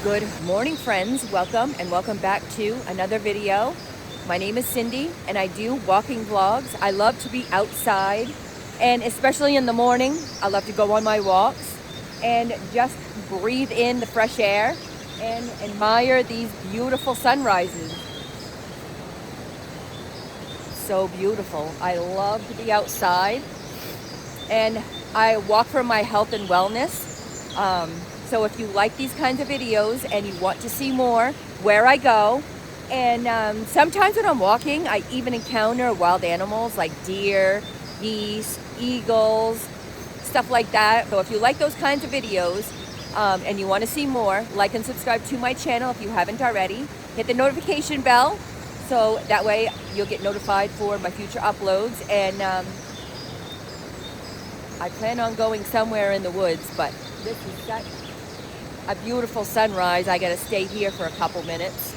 Good morning, friends. Welcome and welcome back to another video. My name is Cindy and I do walking vlogs. I love to be outside, and especially in the morning, I love to go on my walks and just breathe in the fresh air and admire these beautiful sunrises. So beautiful. I love to be outside, and I walk for my health and wellness. So if you like these kinds of videos and you want to see more, where I go, and sometimes when I'm walking, I even encounter wild animals like deer, geese, eagles, stuff like that. So if you like those kinds of videos and you want to see more, like and subscribe to my channel if you haven't already. Hit the notification bell so that way you'll get notified for my future uploads. And I plan on going somewhere in the woods, but this is such a beautiful sunrise. I gotta stay here for a couple minutes.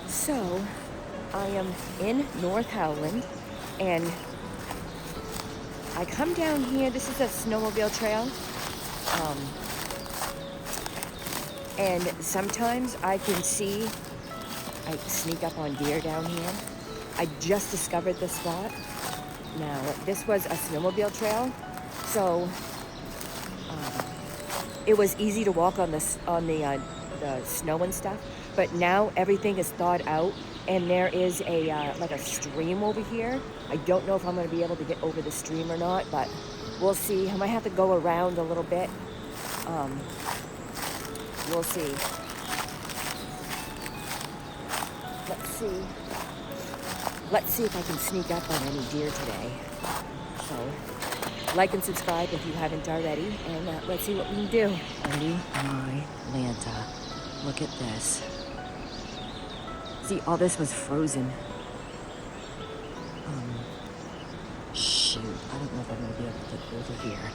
So, I am in North Howland, and I come down here. This is a snowmobile trail, and sometimes I can see, I sneak up on deer down here. I just discovered this spot. Now, this was a snowmobile trail, so it was easy to walk on the snow and stuff. But now everything is thawed out, and there is a like a stream over here. I don't know if I'm going to be able to get over the stream or not, but we'll see. I might have to go around a little bit. We'll see. Let's see. let's see if I can sneak up on any deer today. So like and subscribe if you haven't already, and let's see what we can do. Oh my Lanta, look at this. See, all this was frozen. Shoot, I don't know if I'm gonna be able to get over here.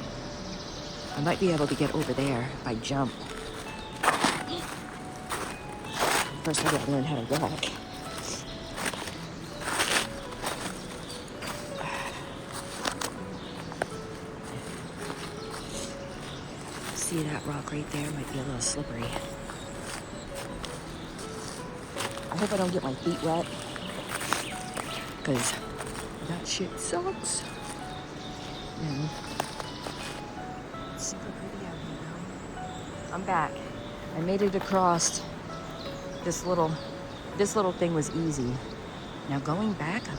I might be able to get over there if I jump. First I gotta learn how to walk. See that rock right there? Might be a little slippery. I hope I don't get my feet wet, because that shit sucks. And it's super pretty out here though. I'm back. I made it across. This little thing was easy. Now going back, I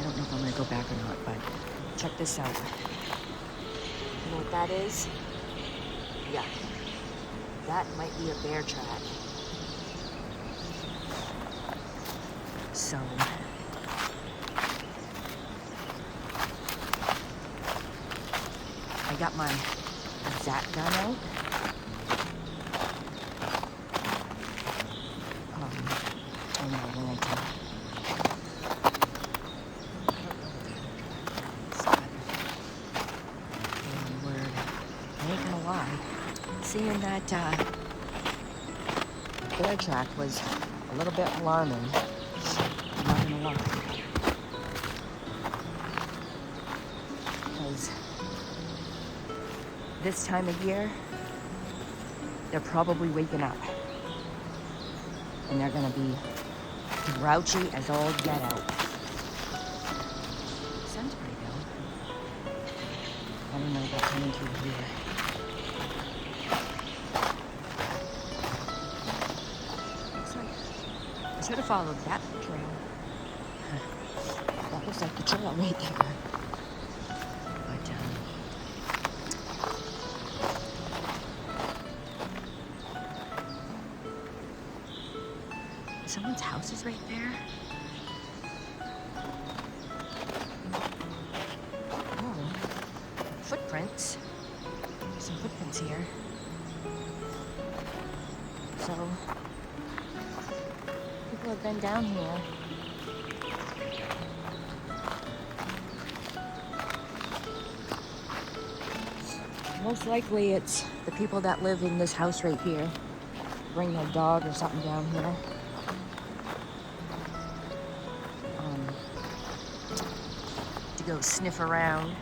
don't know if I'm gonna go back or not, but check this out. You know what that is? Yeah, that might be a bear track. So I got my Zap gun out. Oh no, Lanta. Word. I ain't gonna lie. Seeing that bear track was a little bit alarming. I'm not gonna lie. Because this time of year, they're probably waking up. And they're gonna be grouchy as all get out. Sounds pretty good. I don't know about coming through here. Looks like I should have followed that trail. That looks like the trail right there. But someone's house is right there. Oh, footprints. Some footprints here. So, people have been down here. Most likely it's the people that live in this house right here. Bring their dog or something down here. To go sniff around.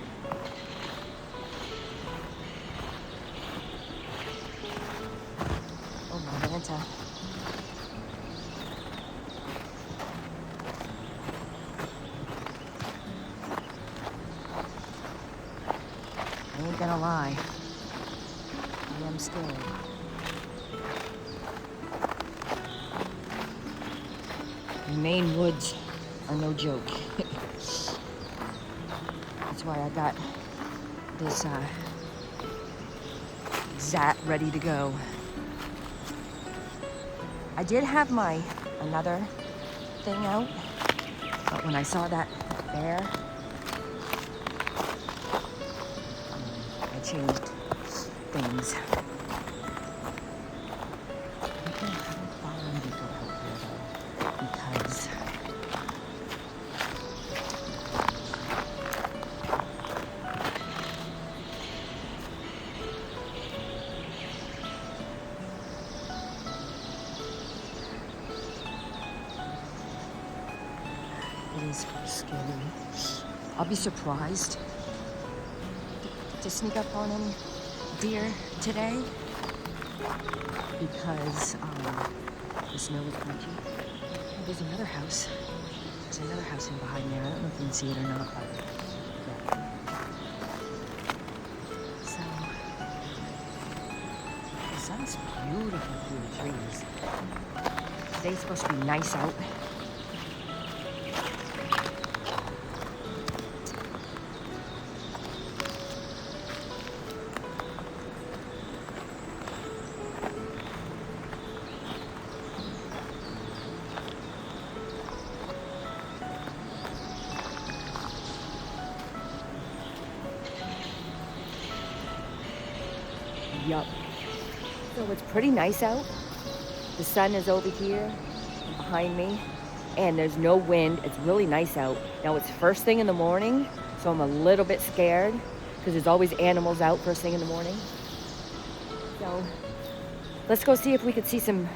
Oh my Lanta. I ain't gonna lie. I am scared. The Maine woods are no joke. That's why I got this Zat ready to go. I did have my another thing out, but when I saw that bear, I changed things. I don't have a barn to go out here though, because it is scary. I'll be surprised to sneak up on any deer today because the snow is crunchy. Oh, there's another house. There's another house in behind there. I don't know if you can see it or not, but yeah. So the sun's beautiful through the trees. Today's supposed to be nice out. Yup. So it's pretty nice out. The sun is over here behind me, and there's no wind. It's really nice out. Now it's first thing in the morning, so I'm a little bit scared because there's always animals out first thing in the morning. So let's go see if we could see some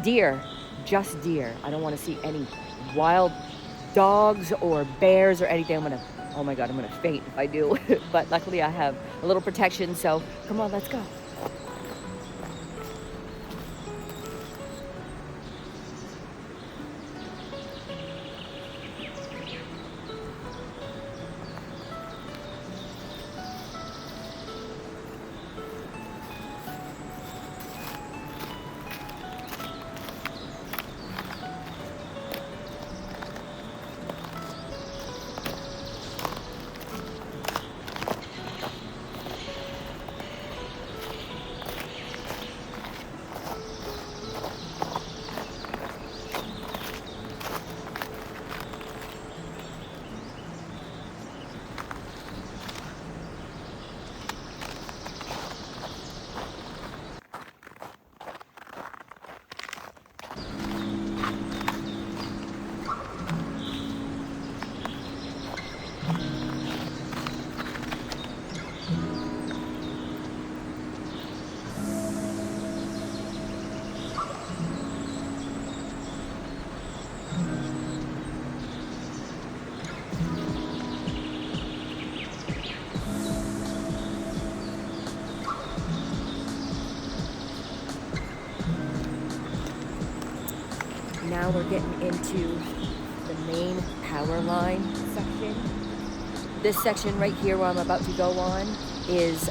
deer, just deer. I don't want to see any wild dogs or bears or anything. Oh my God, I'm gonna faint if I do. But luckily I have a little protection, so come on, let's go. Now we're getting into the main power line section. This section right here where I'm about to go on is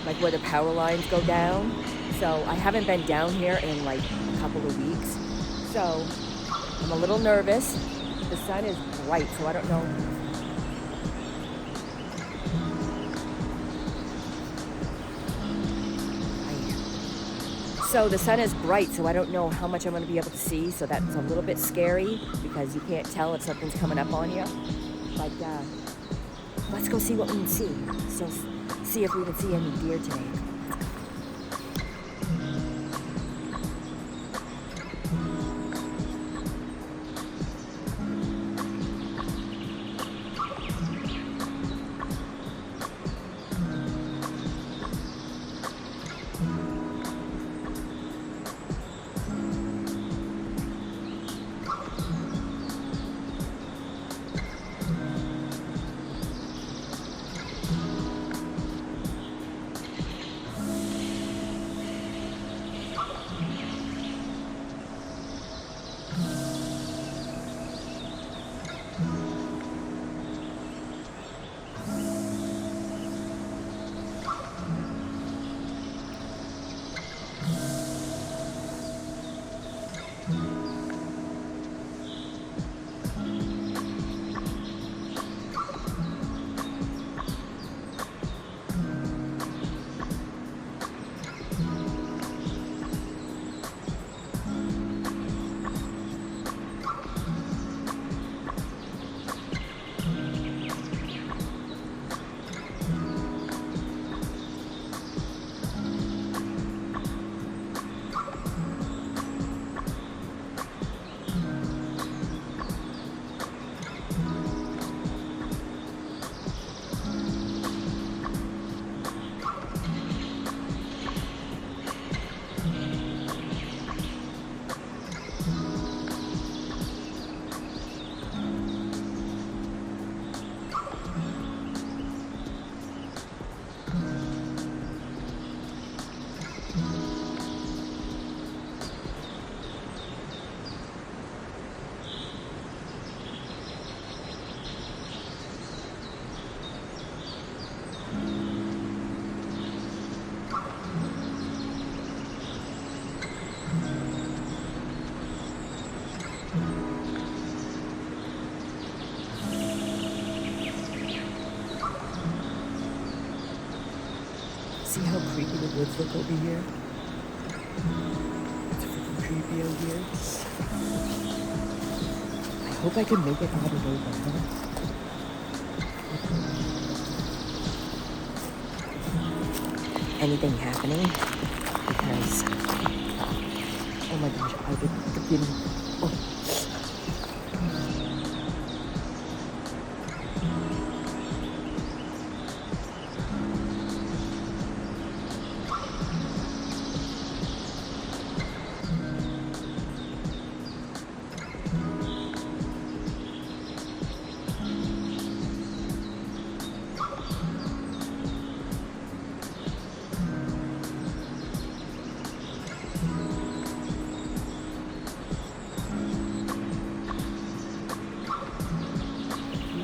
like where the power lines go down. So I haven't been down here in like a couple of weeks. So I'm a little nervous. The sun is bright, so I don't know. So the sun is bright, so I don't know how much I'm going to be able to see. So that's a little bit scary because you can't tell if something's coming up on you. But let's go see what we can see. So see if we can see any deer today. See how creepy the woods look over here? It's freaking creepy out here. I hope I can make it all the way down. anything happening because, oh my gosh, I could be, oh.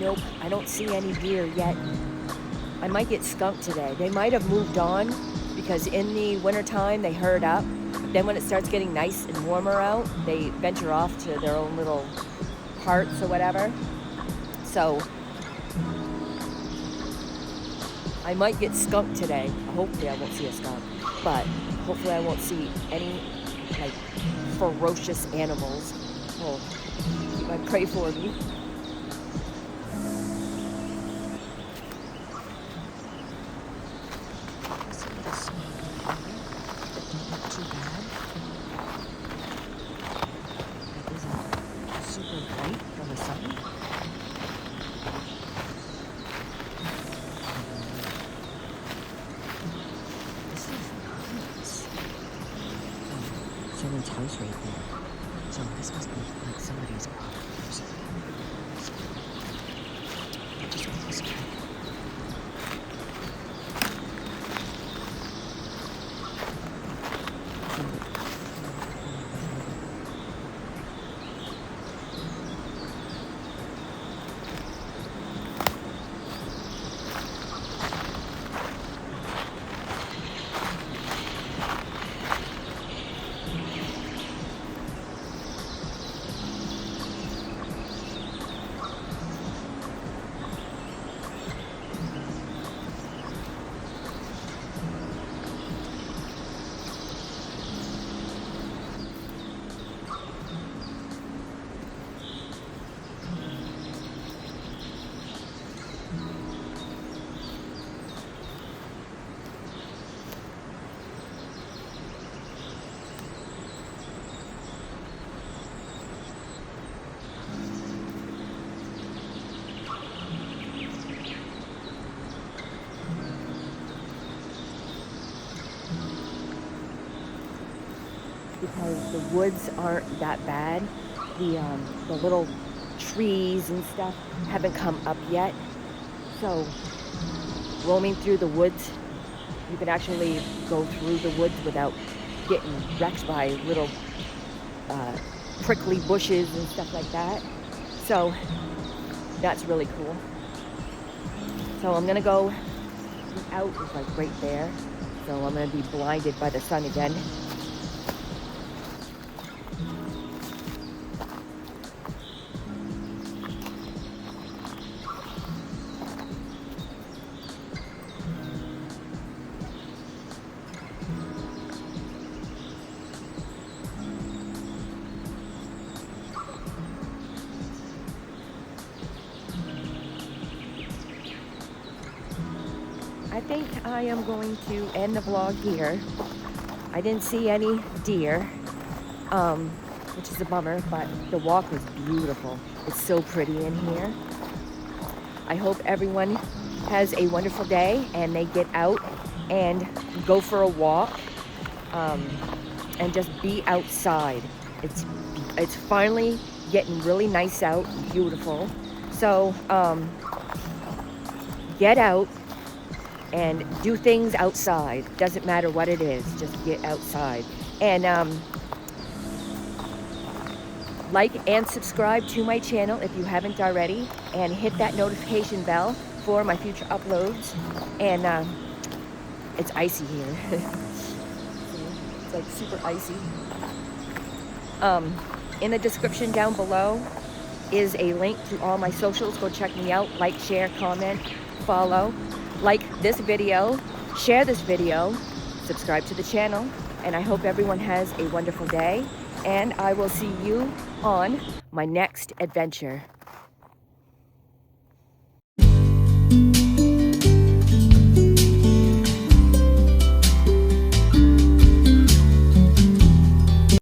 Nope, I don't see any deer yet. I might get skunked today. They might have moved on because in the wintertime they herd up. Then when it starts getting nice and warmer out, they venture off to their own little parts or whatever. So I might get skunked today. Hopefully I won't see a skunk, but hopefully I won't see any like ferocious animals. Oh, you might pray for me. Someone's house right there. So this must be like somebody's property or something. So just go this way. Because the woods aren't that bad. The little trees and stuff haven't come up yet. So roaming through the woods, you can actually go through the woods without getting wrecked by little prickly bushes and stuff like that. So that's really cool. So I'm gonna go out, is like right there. So I'm gonna be blinded by the sun again. I think I am going to end the vlog here. I didn't see any deer, which is a bummer, but the walk was beautiful. It's so pretty in here. I hope everyone has a wonderful day and they get out and go for a walk and just be outside. It's finally getting really nice out, beautiful. So get out and do things outside. Doesn't matter what it is, just get outside. And like and subscribe to my channel if you haven't already, and hit that notification bell for my future uploads. And it's icy here. It's like super icy. In the description down below is a link to all my socials. Go check me out. Like, share, comment, follow. Like this video, share this video, subscribe to the channel, and I hope everyone has a wonderful day, and I will see you on my next adventure.